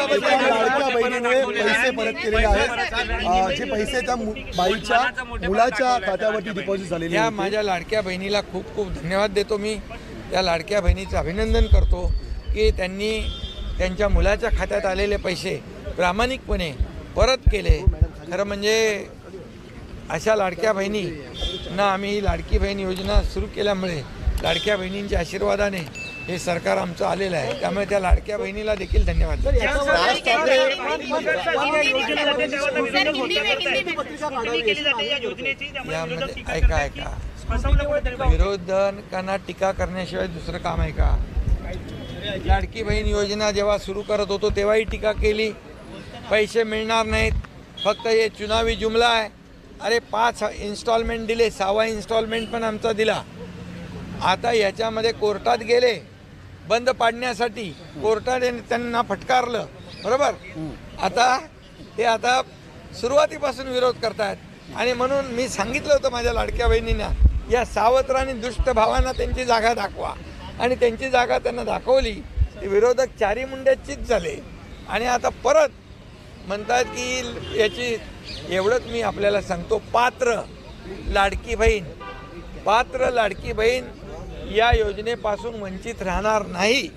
लाडक्या बहिणीने पैसे परत केलेले आहेत, जे पैसे त्या बाईच्या मुलाच्या खात्यावरती डिपॉझिट झालेले त्या माझ्या लाडक्या बहिणीला खूप खूप धन्यवाद देतो मी. त्या लाडक्या बहिणीचं अभिनंदन करतो की त्यांनी त्यांच्या मुलाच्या खात्यात आलेले पैसे प्रामाणिकपणे परत केले. खरं म्हणजे अशा लाडक्या बहिणींना आम्ही लाडकी बहीण योजना सुरू केल्यामुळे लाडक्या बहिणींच्या आशीर्वादाने हे सरकार आमचं आलेलं आहे. त्यामुळे त्या लाडक्या बहिणीला देखील धन्यवाद. यामध्ये ऐका विरोधकांना टीका करण्याशिवाय दुसरं काम आहे का? लाडकी बहीण योजना जेव्हा सुरू करत होतो तेव्हाही टीका केली, पैसे मिळणार नाहीत, फक्त हे चुनावी जुमला आहे. अरे 5 इन्स्टॉलमेंट दिले, 6वा इन्स्टॉलमेंट पण आमचा दिला. आता याच्यामध्ये कोर्टात गेले बंद पाडण्यासाठी, कोर्टाने त्यांना फटकारलं, बरोबर. आता सुरुवातीपासून विरोध करतायत आणि म्हणून मी सांगितलं होतं माझ्या लाडक्या बहिणींना, या सावत्र आणि दुष्ट भावांना त्यांची जागा दाखवा. आणि त्यांची जागा त्यांना दाखवली. ते विरोधक चारी मुंड्याचीच झाले आणि आता परत म्हणतात की याची. एवढंच मी आपल्याला सांगतो, पात्र लाडकी बहीण या योजनेपासून वंचित राहणार नाही.